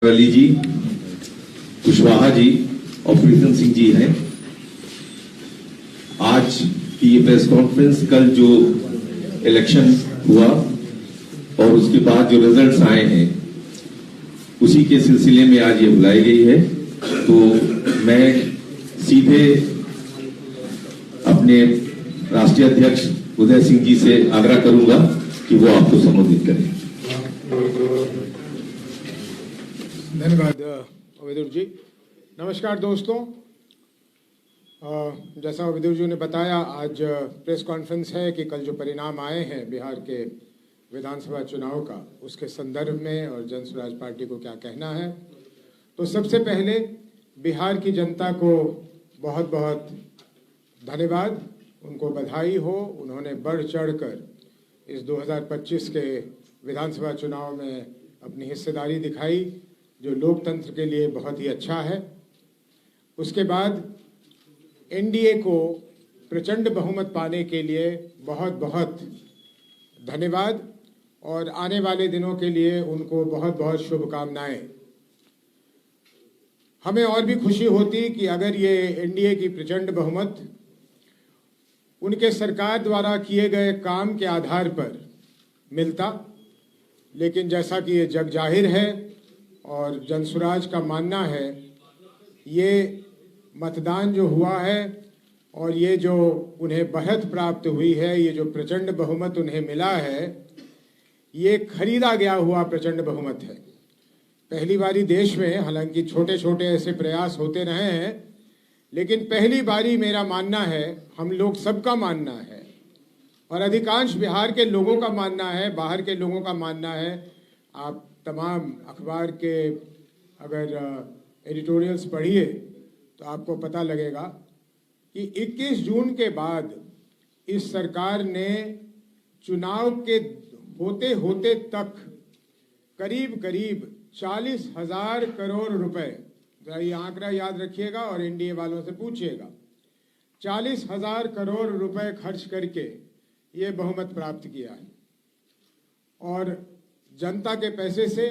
अली जी, कुशवाहा जी और प्रीतम सिंह जी हैं। आज की ये प्रेस कॉन्फ्रेंस कल जो इलेक्शन हुआ और उसके बाद जो रिजल्ट्स आए हैं उसी के सिलसिले में आज ये बुलाई गई है। तो मैं सीधे अपने राष्ट्रीय अध्यक्ष उदय सिंह जी से आग्रह करूंगा कि वो आपको संबोधित करें। धन्यवाद विदुर जी। नमस्कार दोस्तों, जैसा विदुर जी ने बताया, आज प्रेस कॉन्फ्रेंस है कि कल जो परिणाम आए हैं बिहार के विधानसभा चुनाव का, उसके संदर्भ में और जन स्वराज पार्टी को क्या कहना है। तो सबसे पहले बिहार की जनता को बहुत बहुत धन्यवाद, उनको बधाई हो। उन्होंने बढ़ चढ़कर इस 2025 के विधानसभा चुनाव में अपनी हिस्सेदारी दिखाई, जो लोकतंत्र के लिए बहुत ही अच्छा है। उसके बाद एनडीए को प्रचंड बहुमत पाने के लिए बहुत बहुत धन्यवाद और आने वाले दिनों के लिए उनको बहुत बहुत शुभकामनाएं। हमें और भी खुशी होती कि अगर ये एनडीए की प्रचंड बहुमत उनके सरकार द्वारा किए गए काम के आधार पर मिलता, लेकिन जैसा कि ये जग जाहिर है और जन स्वराज का मानना है, ये मतदान जो हुआ है और ये जो उन्हें बढ़त प्राप्त हुई है, ये जो प्रचंड बहुमत उन्हें मिला है, ये खरीदा गया हुआ प्रचंड बहुमत है। पहली बारी देश में, हालांकि छोटे छोटे ऐसे प्रयास होते रहे हैं, लेकिन पहली बारी मेरा मानना है, हम लोग सबका मानना है और अधिकांश बिहार के लोगों का मानना है, बाहर के लोगों का मानना है। आप तमाम अखबार के अगर एडिटोरियल्स पढ़िए तो आपको पता लगेगा कि 21 जून के बाद इस सरकार ने चुनाव के होते होते तक करीब करीब 40,000 करोड़ रुपए, जरा ये आंकड़ा याद रखिएगा और एनडीए वालों से पूछिएगा, 40,000 करोड़ रुपए खर्च करके ये बहुमत प्राप्त किया है और जनता के पैसे से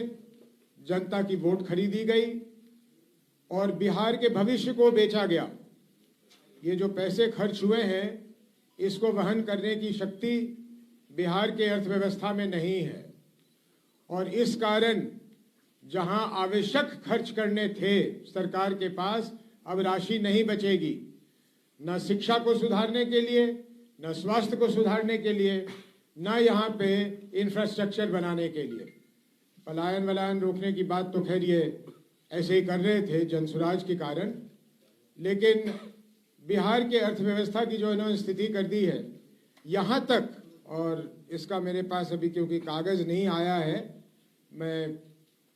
जनता की वोट खरीदी गई और बिहार के भविष्य को बेचा गया। ये जो पैसे खर्च हुए हैं, इसको वहन करने की शक्ति बिहार के अर्थव्यवस्था में नहीं है और इस कारण जहां आवश्यक खर्च करने थे सरकार के पास, अब राशि नहीं बचेगी, न शिक्षा को सुधारने के लिए, न स्वास्थ्य को सुधारने के लिए, ना यहाँ पे इंफ्रास्ट्रक्चर बनाने के लिए। पलायन वलायन रोकने की बात तो खैर ये ऐसे ही कर रहे थे जन स्वराज के कारण, लेकिन बिहार के अर्थव्यवस्था की जो इन्होंने स्थिति कर दी है यहाँ तक, और इसका मेरे पास अभी क्योंकि कागज़ नहीं आया है, मैं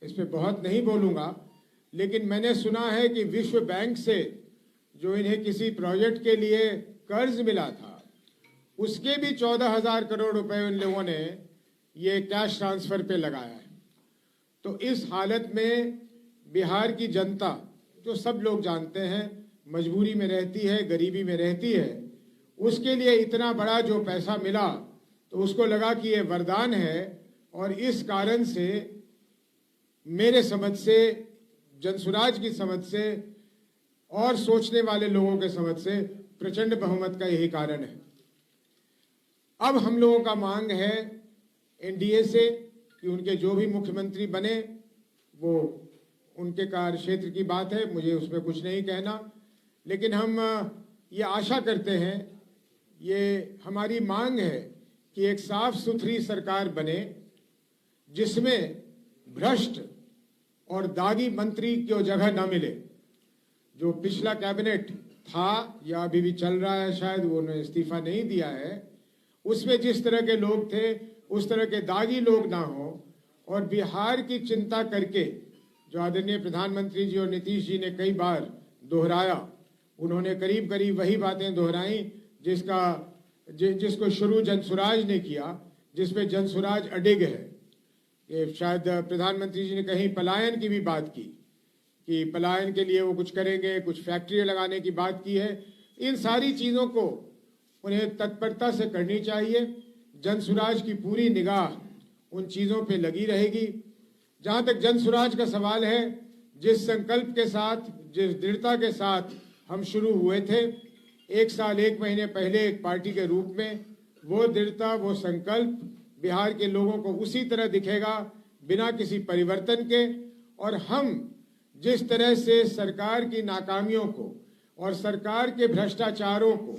इस पर बहुत नहीं बोलूँगा, लेकिन मैंने सुना है कि विश्व बैंक से जो इन्हें किसी प्रोजेक्ट के लिए कर्ज मिला था, उसके भी 14,000 करोड़ रुपए उन लोगों ने ये कैश ट्रांसफर पे लगाया है। तो इस हालत में बिहार की जनता, जो सब लोग जानते हैं, मजबूरी में रहती है, गरीबी में रहती है, उसके लिए इतना बड़ा जो पैसा मिला तो उसको लगा कि ये वरदान है और इस कारण से मेरे समझ से, जन स्वराज की समझ से और सोचने वाले लोगों के समझ से प्रचंड बहुमत का यही कारण है। अब हम लोगों का मांग है एनडीए से कि उनके जो भी मुख्यमंत्री बने, वो उनके कार्य क्षेत्र की बात है, मुझे उसमें कुछ नहीं कहना, लेकिन हम ये आशा करते हैं, ये हमारी मांग है कि एक साफ सुथरी सरकार बने जिसमें भ्रष्ट और दागी मंत्री की जगह न मिले। जो पिछला कैबिनेट था या अभी भी चल रहा है, शायद वो उन्होंने इस्तीफा नहीं दिया है, उसमें जिस तरह के लोग थे उस तरह के दागी लोग ना हो और बिहार की चिंता करके, जो आदरणीय प्रधानमंत्री जी और नीतीश जी ने कई बार दोहराया, उन्होंने करीब करीब वही बातें दोहराई जिसको शुरू जन स्वराज ने किया, जिसपे जन स्वराज अडिग है। ये शायद प्रधानमंत्री जी ने कहीं पलायन की भी बात की कि पलायन के लिए वो कुछ करेंगे, कुछ फैक्ट्रियाँ लगाने की बात की है। इन सारी चीज़ों को उन्हें तत्परता से करनी चाहिए। जन स्वराज की पूरी निगाह उन चीज़ों पे लगी रहेगी। जहां तक जन स्वराज का सवाल है, जिस संकल्प के साथ, जिस दृढ़ता के साथ हम शुरू हुए थे 1 साल 1 महीने पहले एक पार्टी के रूप में, वो दृढ़ता, वो संकल्प बिहार के लोगों को उसी तरह दिखेगा, बिना किसी परिवर्तन के। और हम जिस तरह से सरकार की नाकामियों को और सरकार के भ्रष्टाचारों को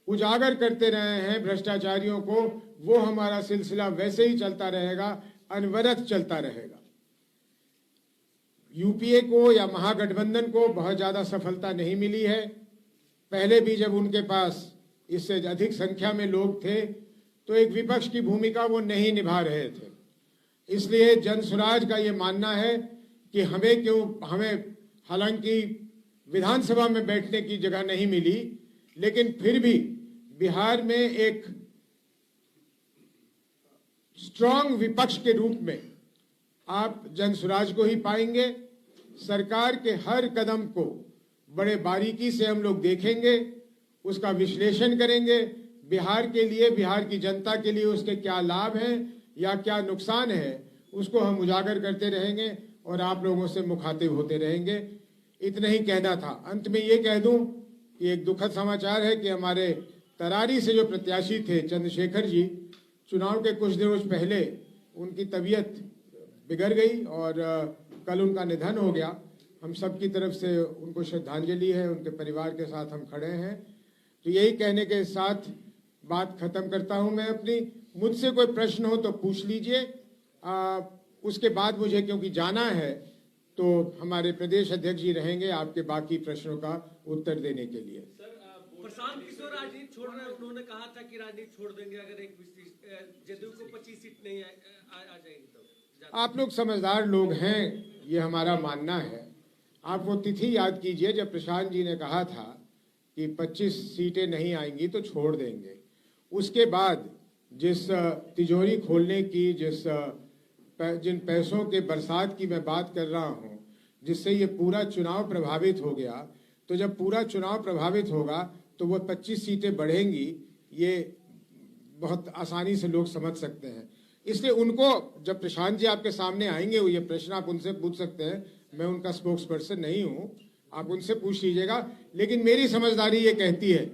उजागर करते रहे हैं, भ्रष्टाचारियों को, वो हमारा सिलसिला वैसे ही चलता रहेगा, अनवरत चलता रहेगा। यूपीए को या महागठबंधन को बहुत ज्यादा सफलता नहीं मिली है। पहले भी जब उनके पास इससे अधिक संख्या में लोग थे तो एक विपक्ष की भूमिका वो नहीं निभा रहे थे। इसलिए जन स्वराज का ये मानना है कि हमें हालांकि विधानसभा में बैठने की जगह नहीं मिली, लेकिन फिर भी बिहार में एक स्ट्रांग विपक्ष के रूप में आप जन स्वराज को ही पाएंगे। सरकार के हर कदम को बड़े बारीकी से हम लोग देखेंगे, उसका विश्लेषण करेंगे, बिहार के लिए, बिहार की जनता के लिए उसके क्या लाभ हैं या क्या नुकसान है, उसको हम उजागर करते रहेंगे और आप लोगों से मुखातिब होते रहेंगे। इतना ही कहना था। अंत में ये कह दूं कि एक दुखद समाचार है कि हमारे तरारी से जो प्रत्याशी थे चंद्रशेखर जी, चुनाव के कुछ दिनों पहले उनकी तबीयत बिगड़ गई और कल उनका निधन हो गया। हम सब की तरफ से उनको श्रद्धांजलि है, उनके परिवार के साथ हम खड़े हैं। तो यही कहने के साथ बात खत्म करता हूं मैं अपनी। मुझसे कोई प्रश्न हो तो पूछ लीजिए। उसके बाद मुझे क्योंकि जाना है तो हमारे प्रदेश अध्यक्ष जी रहेंगे आपके बाकी प्रश्नों का उत्तर देने के लिए। प्रशांत किशोर राजनीति छोड़ रहे हैं, उन्होंने कहा था कि राजनीति छोड़ देंगे अगर जदयू को 25 सीट नहीं आ जाएगी तो। आप लोग समझदार लोग हैं, ये हमारा मानना है। आप वो तिथि याद कीजिए जब प्रशांत जी ने कहा था कि 25 सीटें नहीं आएंगी तो छोड़ देंगे। उसके बाद जिस तिजोरी खोलने की, जिन पैसों के बरसात की मैं बात कर रहा हूं, जिससे ये पूरा चुनाव प्रभावित हो गया, तो जब पूरा चुनाव प्रभावित होगा तो वो 25 सीटें बढ़ेंगी, ये बहुत आसानी से लोग समझ सकते हैं। इसलिए उनको, जब प्रशांत जी आपके सामने आएंगे, ये प्रश्न आप उनसे पूछ सकते हैं, मैं उनका स्पोक्स पर्सन नहीं हूं, आप उनसे पूछ लीजिएगा। लेकिन मेरी समझदारी ये कहती है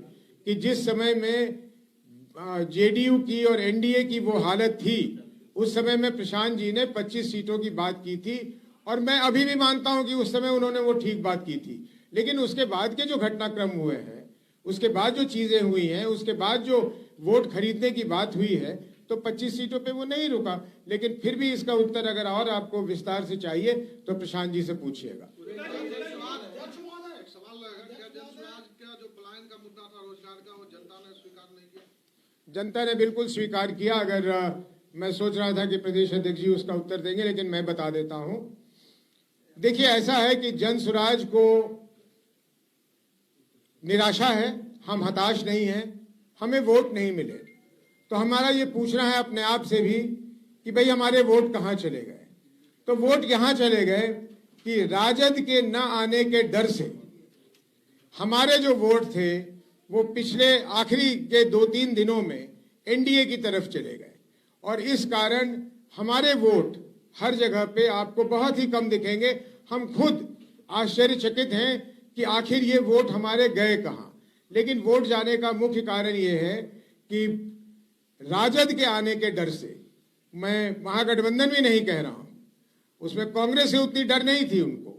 कि जिस समय में जेडीयू की और एनडीए की वो हालत थी, उस समय में प्रशांत जी ने 25 सीटों की बात की थी और मैं अभी भी मानता हूं कि उस समय उन्होंने वो ठीक बात की थी। लेकिन उसके बाद के जो घटनाक्रम हुए हैं, उसके बाद जो चीजें हुई हैं, उसके बाद जो वोट खरीदने की बात हुई है, तो 25 सीटों पे वो नहीं रुका। लेकिन फिर भी इसका उत्तर अगर और आपको विस्तार से चाहिए तो प्रशांत जी से पूछिएगा। जनता ने बिल्कुल स्वीकार किया। अगर मैं सोच रहा था कि प्रदेश अध्यक्ष जी उसका उत्तर देंगे, लेकिन मैं बता देता हूं। देखिए, ऐसा है कि जन स्वराज को निराशा है, हम हताश नहीं हैं, हमें वोट नहीं मिले, तो हमारा ये पूछना है अपने आप से भी कि भाई हमारे वोट कहां चले गए। तो वोट यहां चले गए कि राजद के न आने के डर से हमारे जो वोट थे वो पिछले आखिरी के 2-3 दिनों में एनडीए की तरफ चले गए और इस कारण हमारे वोट हर जगह पे आपको बहुत ही कम दिखेंगे। हम खुद आश्चर्यचकित हैं कि आखिर ये वोट हमारे गए कहां। लेकिन वोट जाने का मुख्य कारण ये है कि राजद के आने के डर से, मैं महागठबंधन भी नहीं कह रहा हूं, उसमें कांग्रेस से उतनी डर नहीं थी उनको,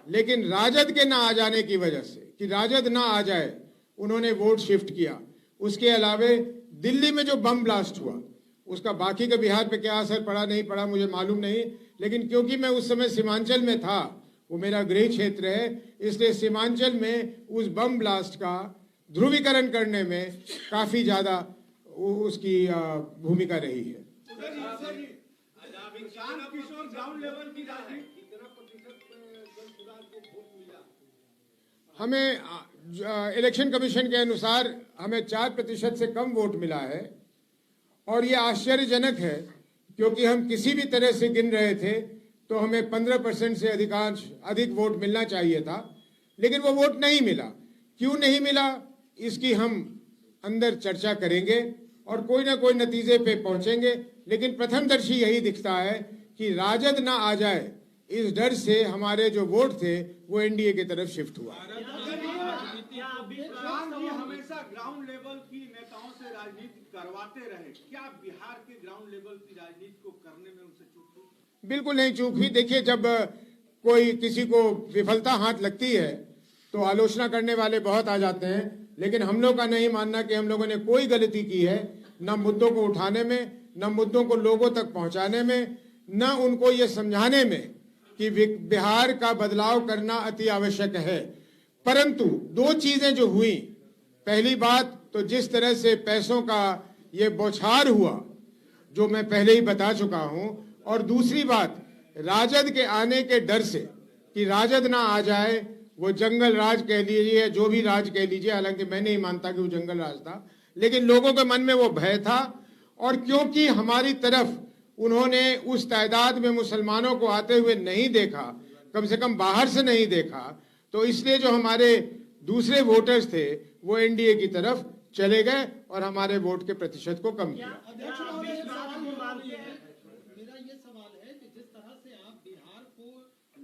लेकिन राजद के ना आ जाने की वजह से, कि राजद ना आ जाए, उन्होंने वोट शिफ्ट किया। उसके अलावे दिल्ली में जो बम ब्लास्ट हुआ, उसका बाकी के बिहार पे क्या असर पड़ा नहीं पड़ा मुझे मालूम नहीं, लेकिन क्योंकि मैं उस समय सीमांचल में था, वो मेरा गृह क्षेत्र है, इसलिए सीमांचल में उस बम ब्लास्ट का ध्रुवीकरण करने में काफी ज्यादा उसकी भूमिका रही है। हमें इलेक्शन कमीशन के अनुसार हमें 4% से कम वोट मिला है और ये आश्चर्यजनक है, क्योंकि हम किसी भी तरह से गिन रहे थे तो हमें 15% से अधिक वोट मिलना चाहिए था, लेकिन वो वोट नहीं मिला। क्यों नहीं मिला, इसकी हम अंदर चर्चा करेंगे और कोई ना कोई नतीजे पे पहुंचेंगे। लेकिन प्रथमदर्शी यही दिखता है कि राजद ना आ जाए इस डर से हमारे जो वोट थे वो एनडीए की तरफ शिफ्ट हुआ। हमेशा ग्राउंड लेवल की नेताओं से राजनीति करवाते रहे, क्या बिहार के ग्राउंड लेवल की राजनीति को करने में उनसे चूक हुई? बिल्कुल नहीं चूक हुई। देखिए, जब कोई किसी को विफलता हाथ लगती है तो आलोचना करने वाले बहुत आ जाते हैं, लेकिन हम लोग का नहीं मानना कि हम लोगों ने कोई गलती की है, न मुद्दों को उठाने में, न मुद्दों को लोगों तक पहुंचाने में, न उनको ये समझाने में कि बिहार का बदलाव करना अति आवश्यक है। परंतु दो चीजें जो हुई, पहली बात तो जिस तरह से पैसों का ये बौछार हुआ जो मैं पहले ही बता चुका हूं, और दूसरी बात राजद के आने के डर से कि राजद ना आ जाए, वो जंगल राज कह लीजिए, जो भी राज कह लीजिए, हालांकि मैं नहीं मानता कि वो जंगल राज था, लेकिन लोगों के मन में वो भय था। और क्योंकि हमारी तरफ उन्होंने उस तादाद में मुसलमानों को आते हुए नहीं देखा, कम से कम बाहर से नहीं देखा, तो इसलिए जो हमारे दूसरे वोटर्स थे वो एनडीए की तरफ चले गए और हमारे वोट के प्रतिशत को कम किया। मेरा ये सवाल है कि जिस तरह से आप बिहार को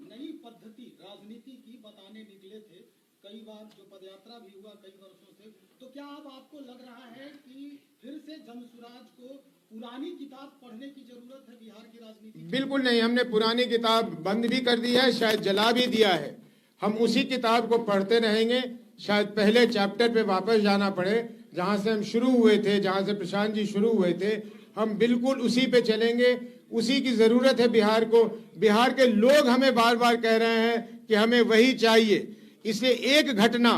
नई पद्धति राजनीति की बताने निकले थे, कई बार जो पदयात्रा भी हुआ कई वर्षों से, तो क्या अब आपको लग रहा है कि फिर से जनसुराज को पुरानी किताब पढ़ने की जरूरत है बिहार की राजनीति? बिल्कुल नहीं, हमने पुरानी किताब बंद भी कर दी है, शायद जला भी दिया है। हम उसी किताब को पढ़ते रहेंगे, शायद पहले चैप्टर पे वापस जाना पड़े, जहां से हम शुरू हुए थे, जहां से प्रशांत जी शुरू हुए थे, हम बिल्कुल उसी पे चलेंगे। उसी की जरूरत है बिहार को। बिहार के लोग हमें बार बार कह रहे हैं कि हमें वही चाहिए। इसलिए एक घटना,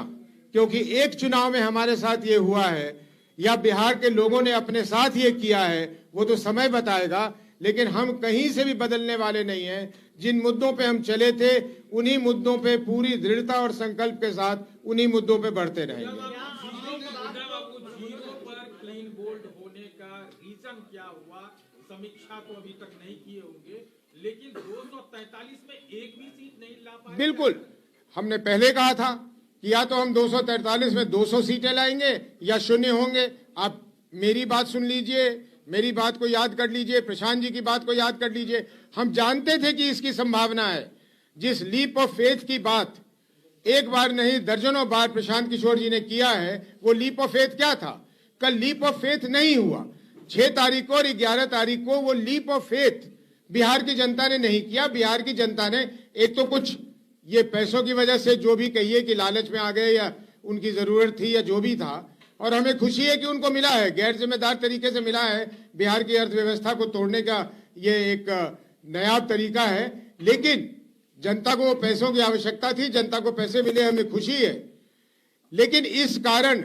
क्योंकि एक चुनाव में हमारे साथ ये हुआ है या बिहार के लोगों ने अपने साथ ये किया है, वो तो समय बताएगा, लेकिन हम कहीं से भी बदलने वाले नहीं हैं। जिन मुद्दों पे हम चले थे उन्हीं मुद्दों पे पूरी दृढ़ता और संकल्प के साथ उन्हीं मुद्दों पे बढ़ते रहेंगे। क्लीन बोल्ड होने का रीजन क्या हुआ, समीक्षा तो अभी तक नहीं किए होंगे, लेकिन 243 में एक भी सीट नहीं ला पाए। बिल्कुल, हमने पहले कहा था कि या तो हम 243 में 200 सीटें लाएंगे या शून्य होंगे। आप मेरी बात सुन लीजिए, मेरी बात को याद कर लीजिए, प्रशांत जी की बात को याद कर लीजिए। हम जानते थे कि इसकी संभावना है। जिस लीप ऑफ फेथ की बात एक बार नहीं दर्जनों बार प्रशांत किशोर जी ने किया है, वो लीप ऑफ फेथ क्या था? कल लीप ऑफ फेथ नहीं हुआ। 6 तारीख को और 11 तारीख को वो लीप ऑफ फेथ बिहार की जनता ने नहीं किया। बिहार की जनता ने एक तो कुछ ये पैसों की वजह से जो भी कहिए कि लालच में आ गए या उनकी जरूरत थी या जो भी था, और हमें खुशी है कि उनको मिला है, गैर जिम्मेदार तरीके से मिला है। बिहार की अर्थव्यवस्था को तोड़ने का ये एक नया तरीका है, लेकिन जनता को पैसों की आवश्यकता थी, जनता को पैसे मिले, हमें खुशी है। लेकिन इस कारण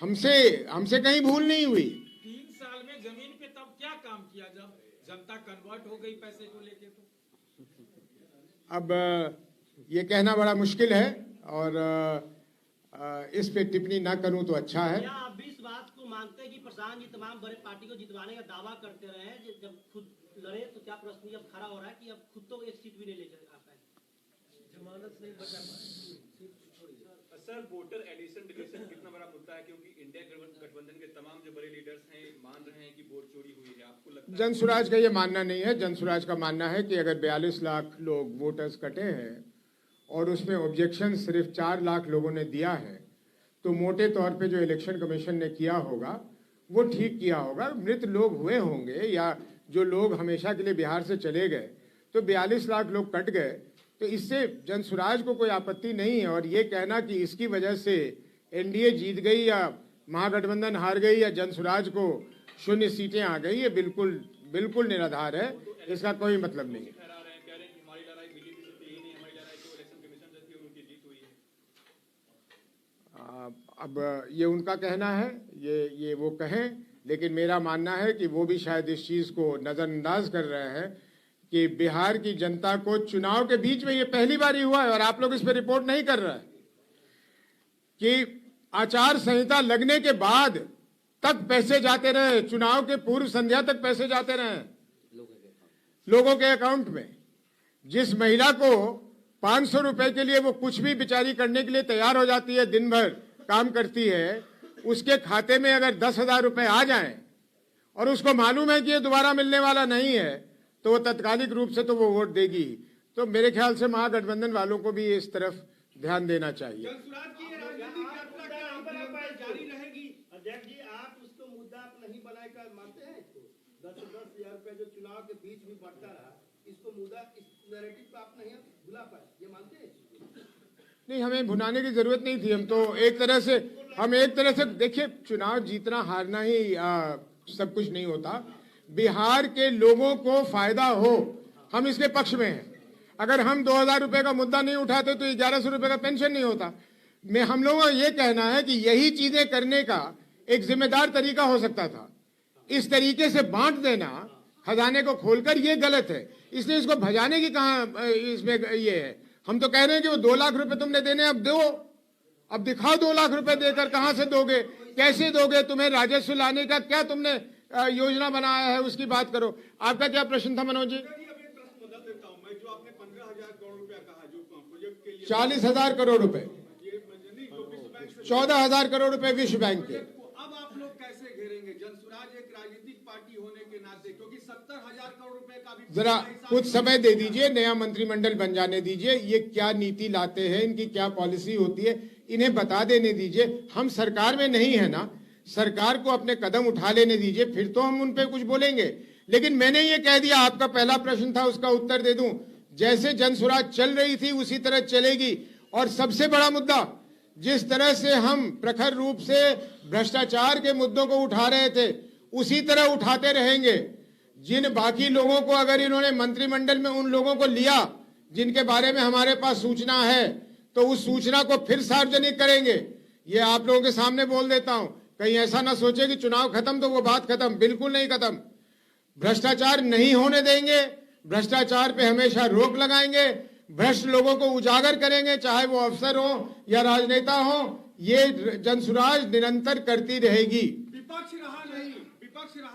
हमसे कहीं भूल नहीं हुई। 3 साल में जमीन पे तब क्या काम किया जब जनता कन्वर्ट हो गई पैसे को लेके? तो अब ये कहना बड़ा मुश्किल है और इस पे टिप्पणी ना करूं तो अच्छा है। क्या आप भी इस बात को मानते हैं कि प्रशांत जी तमाम बड़े पार्टी को जितवाने का दावा करते रहे हैं, जब खुद लड़े तो क्या प्रश्न अब खड़ा हो रहा है कि अब खुद तो एक सीट भी नहीं ले आ पाए, जमानत नहीं बचा पाए? सर, वोटर एडिशन डिलीशन कितना बड़ा मुद्दा है, क्योंकि इंडिया गठबंधन के तमाम जो बड़े लीडर्स हैं मान रहे हैं कि वोट चोरी हुई है। आपको लगता है? जनसुराज का ये मानना नहीं है। जनसुराज का मानना है कि अगर 42 लाख लोग वोटर्स कटे हैं और उसमें ऑब्जेक्शन सिर्फ 4 लाख लोगों ने दिया है, तो मोटे तौर पे जो इलेक्शन कमीशन ने किया होगा वो ठीक किया होगा। मृत लोग हुए होंगे या जो लोग हमेशा के लिए बिहार से चले गए, तो 42 लाख लोग कट गए, तो इससे जनसुराज को कोई आपत्ति नहीं है। और ये कहना कि इसकी वजह से एनडीए जीत गई या महागठबंधन हार गई या जनसुराज को 0 सीटें आ गई, ये बिल्कुल निराधार है, इसका कोई मतलब नहीं है। अब ये उनका कहना है, ये वो कहें, लेकिन मेरा मानना है कि वो भी शायद इस चीज को नजरअंदाज कर रहे हैं कि बिहार की जनता को चुनाव के बीच में ये पहली बार ही हुआ है और आप लोग इस पर रिपोर्ट नहीं कर रहे हैं कि आचार संहिता लगने के बाद तक पैसे जाते रहे, चुनाव के पूर्व संध्या तक पैसे जाते रहे लोगों के अकाउंट में। जिस महिला को 500 रुपए के लिए वो कुछ भी बेचारी करने के लिए तैयार हो जाती है, दिन भर काम करती है, उसके खाते में अगर 10,000 रुपए आ जाएं और उसको मालूम है कि ये दोबारा मिलने वाला नहीं है, तो वो तत्कालिक रूप से तो वो वोट देगी। तो मेरे ख्याल से महागठबंधन वालों को भी इस तरफ ध्यान देना चाहिए। जनसुराज की ये राजनीतिक यात्रा क्या जारी रहेगी? अध्यक्ष जी, आप उसको मुद्दा आप नहीं बनाकर मानते हैं? 10,000 रुपए जो चुनाव के बीच भी बढ़ता रहा, इसको मुद्दा, इस नैरेटिव को आप नहीं भुला पाए, ये मानते हैं? नहीं, हमें भुनाने की जरूरत नहीं थी। हम तो एक तरह से देखिए, चुनाव जीतना हारना ही सब कुछ नहीं होता। बिहार के लोगों को फायदा हो, हम इसके पक्ष में हैं। अगर हम 2,000 रुपए का मुद्दा नहीं उठाते तो 1,100 रुपए का पेंशन नहीं होता। हम लोगों का ये कहना है कि यही चीजें करने का एक जिम्मेदार तरीका हो सकता था। इस तरीके से बांट देना खजाने को खोलकर, ये गलत है। इसलिए इसको भजाने की कहां इसमें ये है। हम तो कह रहे हैं कि वो 2 लाख रुपए तुमने देने, अब दो, अब दिखाओ 2 लाख रुपए देकर कहां से दोगे, कैसे दोगे, तुम्हें राजस्व लाने का क्या तुमने योजना बनाया है, उसकी बात करो। आपका क्या प्रश्न था मनोज जी? 40,000 करोड़ रुपए, 14,000 करोड़ रुपए विश्व बैंक के। अब आप लोग कैसे घेरेंगे जनसुराज एक राजनीतिक पार्टी होने के नाते, क्योंकि 70,000 करोड़ रुपए का भी जरा कुछ समय दे दीजिए, नया मंत्रिमंडल बन जाने दीजिए, ये क्या नीति लाते हैं, इनकी क्या पॉलिसी होती है, इन्हें बता देने दीजिए। हम सरकार में नहीं है ना, सरकार को अपने कदम उठा लेने दीजिए, फिर तो हम उन पे कुछ बोलेंगे। लेकिन मैंने ये कह दिया, आपका पहला प्रश्न था, उसका उत्तर दे दूं। जैसे जनसुराज चल रही थी उसी तरह चलेगी। और सबसे बड़ा मुद्दा, जिस तरह से हम प्रखर रूप से भ्रष्टाचार के मुद्दों को उठा रहे थे, उसी तरह उठाते रहेंगे। जिन बाकी लोगों को, अगर इन्होंने मंत्रिमंडल में उन लोगों को लिया जिनके बारे में हमारे पास सूचना है, तो उस सूचना को फिर सार्वजनिक करेंगे। ये आप लोगों के सामने बोल देता हूं, कहीं ऐसा ना सोचे कि चुनाव खत्म तो वो बात खत्म, बिल्कुल नहीं खत्म। भ्रष्टाचार नहीं होने देंगे, भ्रष्टाचार पे हमेशा रोक लगाएंगे, भ्रष्ट लोगों को उजागर करेंगे, चाहे वो अफसर हो या राजनेता हो। ये जनसुराज निरंतर करती रहेगी। विपक्ष रहा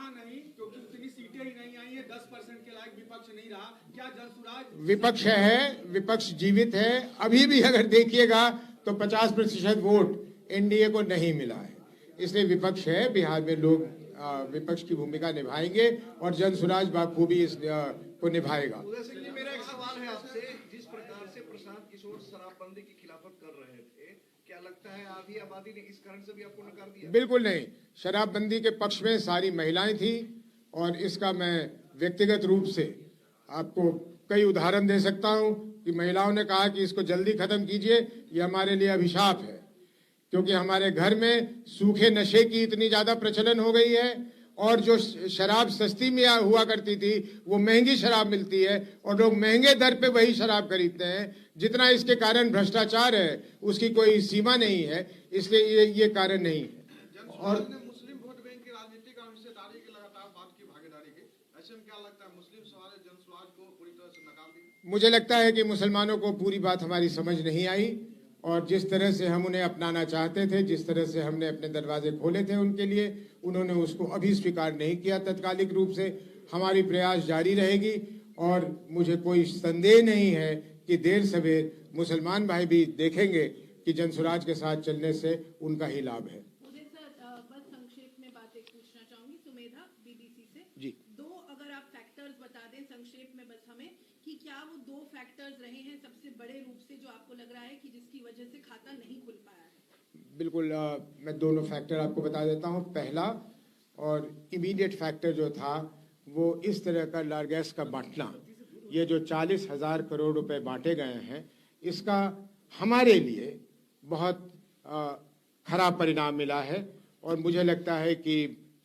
नहीं, क्योंकि उतनी सीटें ही नहीं आई है, 10% के लायक विपक्ष नहीं रहा। क्या जनसुराज विपक्ष है, विपक्ष जीवित है। अभी भी अगर देखिएगा तो 50% वोट एनडीए को नहीं मिला है, इसलिए विपक्ष है। बिहार में लोग विपक्ष की भूमिका निभाएंगे और जनसुराज बाखूबी इस को निभाएगा। मेरा एक सवाल है आपसे, जिस प्रकार से प्रशांत किशोर शराबबंदी की खिलाफत कर रहे थे, क्या लगता है आधी आबादी ने इस कारण से भी आपको नकार दिया? बिल्कुल नहीं, शराबबंदी के पक्ष में सारी महिलाएं थी और इसका मैं व्यक्तिगत रूप से आपको कई उदाहरण दे सकता हूं कि महिलाओं ने कहा कि इसको जल्दी खत्म कीजिए, ये हमारे लिए अभिशाप है। क्योंकि हमारे घर में सूखे नशे की इतनी ज्यादा प्रचलन हो गई है और जो शराब सस्ती में हुआ करती थी वो महंगी शराब मिलती है और लोग महंगे दर पे वही शराब खरीदते हैं। जितना इसके कारण भ्रष्टाचार है उसकी कोई सीमा नहीं है, इसलिए ये कारण नहीं है। और मुस्लिम वोट बैंक की राजनीति का हिस्सेदारी की लगातार बात की, भागीदारी की, ऐसे में क्या लगता है मुस्लिम समाज जनसुराज को पूरी तरह से नकार देगी? मुझे लगता है कि मुसलमानों को पूरी बात हमारी समझ नहीं आई और जिस तरह से हम उन्हें अपनाना चाहते थे, जिस तरह से हमने अपने दरवाजे खोले थे उनके लिए, उन्होंने उसको अभी स्वीकार नहीं किया तत्कालिक रूप से। हमारी प्रयास जारी रहेगी और मुझे कोई संदेह नहीं है कि देर सवेर मुसलमान भाई भी देखेंगे कि जनसुराज के साथ चलने से उनका ही लाभ है। मुझे सर बस संक्षेप में बात एक पूछना चाहूंगी, सुमेधा बीबीसी से जी। अगर आप फैक्टर्स बता दें संक्षेप में बस हमें, कि क्या वो 2 फैक्टर्स रहे हैं सबसे बड़े रूप से जो आपको लग रहा है कि जिसकी वजह से खाता नहीं खुल पाया है? बिल्कुल, मैं दोनों फैक्टर आपको बता देता हूं। पहला और इमीडिएट फैक्टर जो था वो इस तरह का लारगैस का बांटना, ये जो 40,000 करोड़ रुपए बांटे गए हैं, इसका हमारे लिए बहुत खराब परिणाम मिला है और मुझे लगता है कि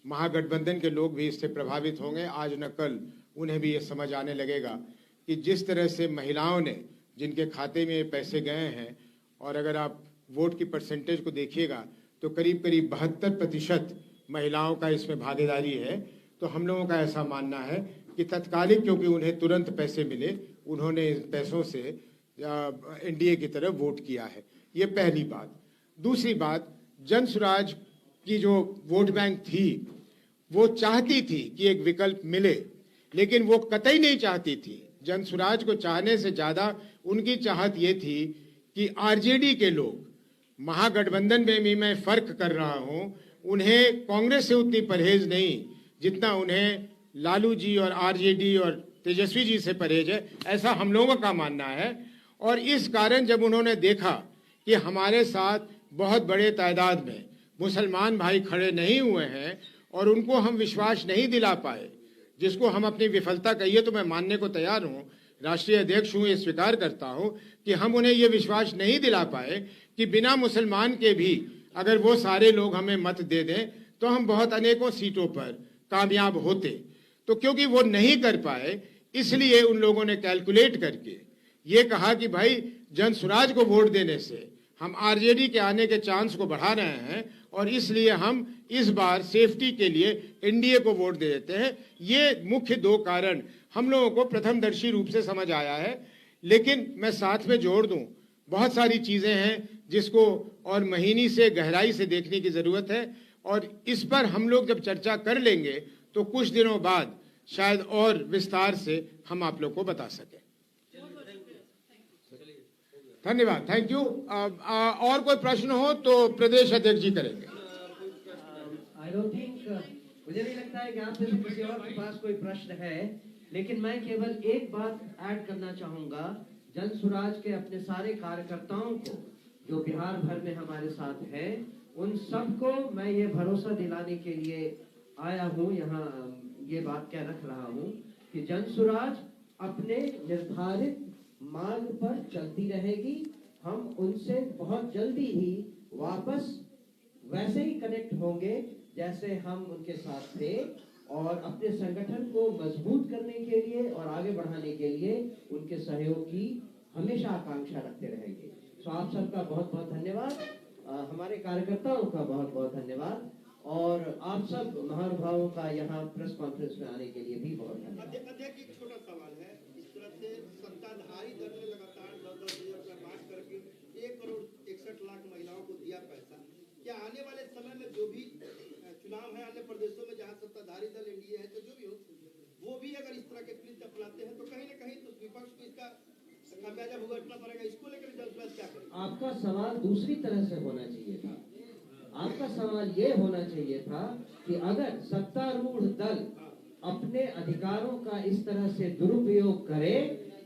महागठबंधन के लोग भी इससे प्रभावित होंगे। आज न कल उन्हें भी ये समझ आने लगेगा कि जिस तरह से महिलाओं ने, जिनके खाते में पैसे गए हैं, और अगर आप वोट की परसेंटेज को देखिएगा तो करीब करीब 72% महिलाओं का इसमें भागीदारी है। तो हम लोगों का ऐसा मानना है कि तत्कालिक, क्योंकि उन्हें तुरंत पैसे मिले, उन्होंने इन पैसों से एनडीए की तरफ वोट किया है। ये पहली बात। दूसरी बात, जनसुराज की जो वोट बैंक थी वो चाहती थी कि एक विकल्प मिले, लेकिन वो कतई नहीं चाहती थी। जनसुराज को चाहने से ज्यादा उनकी चाहत ये थी कि आरजेडी के लोग, महागठबंधन में भी मैं फर्क कर रहा हूं, उन्हें कांग्रेस से उतनी परहेज नहीं जितना उन्हें लालू जी और आरजेडी और तेजस्वी जी से परहेज है, ऐसा हम लोगों का मानना है। और इस कारण जब उन्होंने देखा कि हमारे साथ बहुत बड़े तादाद में मुसलमान भाई खड़े नहीं हुए हैं और उनको हम विश्वास नहीं दिला पाए, जिसको हम अपनी विफलता कहिए तो मैं मानने को तैयार हूँ, राष्ट्रीय अध्यक्ष हूँ, ये स्वीकार करता हूँ कि हम उन्हें ये विश्वास नहीं दिला पाए कि बिना मुसलमान के भी अगर वो सारे लोग हमें मत दे दें तो हम बहुत अनेकों सीटों पर कामयाब होते। तो क्योंकि वो नहीं कर पाए, इसलिए उन लोगों ने कैलकुलेट करके ये कहा कि भाई जनसुराज को वोट देने से हम आरजेडी के आने के चांस को बढ़ा रहे हैं और इसलिए हम इस बार सेफ्टी के लिए एनडीए को वोट दे देते हैं। ये मुख्य दो कारण हम लोगों को प्रथमदर्शी रूप से समझ आया है। लेकिन मैं साथ में जोड़ दूं, बहुत सारी चीजें हैं जिसको और महीनी से गहराई से देखने की जरूरत है और इस पर हम लोग जब चर्चा कर लेंगे तो कुछ दिनों बाद शायद और विस्तार से हम आप लोग को बता सकें। धन्यवाद, थैंक यू। और कोई प्रश्न हो तो प्रदेश अध्यक्ष जी करेंगे। आई डोंट थिंक, मुझे नहीं लगता है कि आप में से किसी और के पास कोई प्रश्न है, लेकिन मैं केवल एक बात ऐड करना चाहूंगा। जनसुराज के अपने सारे कार्यकर्ताओं को जो बिहार भर में हमारे साथ हैं, उन सबको मैं ये भरोसा दिलाने के लिए आया हूँ, यहाँ ये बात कह रख रहा हूँ कि जनसुराज अपने निर्धारित मार्ग पर चलती रहेगी। हम उनसे बहुत जल्दी ही वापस वैसे ही कनेक्ट होंगे जैसे हम उनके साथ थे और अपने संगठन को मजबूत करने के लिए और आगे बढ़ाने के लिए उनके सहयोग की हमेशा आकांक्षा रखते रहेंगे। तो आप सबका बहुत बहुत धन्यवाद, हमारे कार्यकर्ताओं का बहुत बहुत धन्यवाद और आप सब महानुभावों का यहाँ प्रेस कॉन्फ्रेंस में आने के लिए भी बहुत धन्यवाद। अध्यक्ष, एक छोटा सवाल है। इस तरह से सत्ताधारी दल ने लगातार 10,000 रुपया मार्च करके 1,61,00,000 महिलाओं को दिया पैसा। क्या आने वाले समय में जो भी चुनाव है अन्य प्रदेशों में जहाँ सत्ताधारी दल एनडीए है, तो जो भी हो, वो भी अगर इस तरह के प्लीज अपनाते हैं तो कहीं न कहीं तो विपक्ष को इसका खामियाजा भुगतना पड़ेगा। इसको लेकर जनसुराज क्या करेगा? आपका सवाल दूसरी तरह से होना चाहिए था। आपका सवाल ये होना चाहिए था कि अगर सत्तारूढ़ दल अपने अधिकारों का इस तरह से दुरुपयोग करे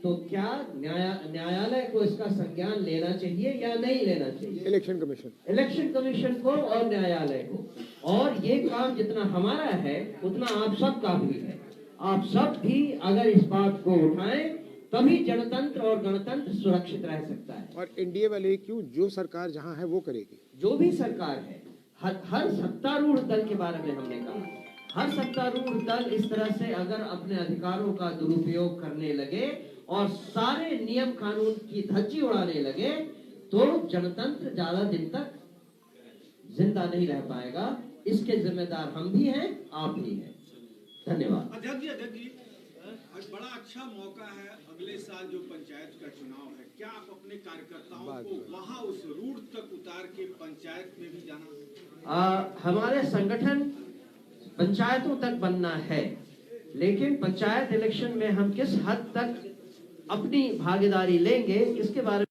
तो क्या न्यायालय को इसका संज्ञान लेना चाहिए या नहीं लेना चाहिए? इलेक्शन कमीशन को और न्यायालय को। और ये काम जितना हमारा है उतना आप सब का भी है। आप सब भी अगर इस बात को उठाएं तभी जनतंत्र और गणतंत्र सुरक्षित रह सकता है। और एनडीए वाले क्यों, जो सरकार जहां है वो करेगी। जो भी सरकार है, हर सत्तारूढ़ दल के बारे में हमने कहा, हर सत्तारूढ़ दल इस तरह से अगर अपने अधिकारों का दुरुपयोग करने लगे और सारे नियम कानून की धज्जी उड़ाने लगे तो जनतंत्र ज्यादा दिन तक जिंदा नहीं रह पाएगा। इसके जिम्मेदार हम भी हैं, आप भी हैं। धन्यवाद। अध्यक्ष जी, आज बड़ा अच्छा मौका है, अगले साल जो पंचायत का चुनाव है, क्या आप अपने कार्यकर्ताओं को वहां उस रूट तक उतार के पंचायत में भी जाना? हमारे संगठन पंचायतों तक बनना है, लेकिन पंचायत इलेक्शन में हम किस हद तक अपनी भागीदारी लेंगे इसके बारे में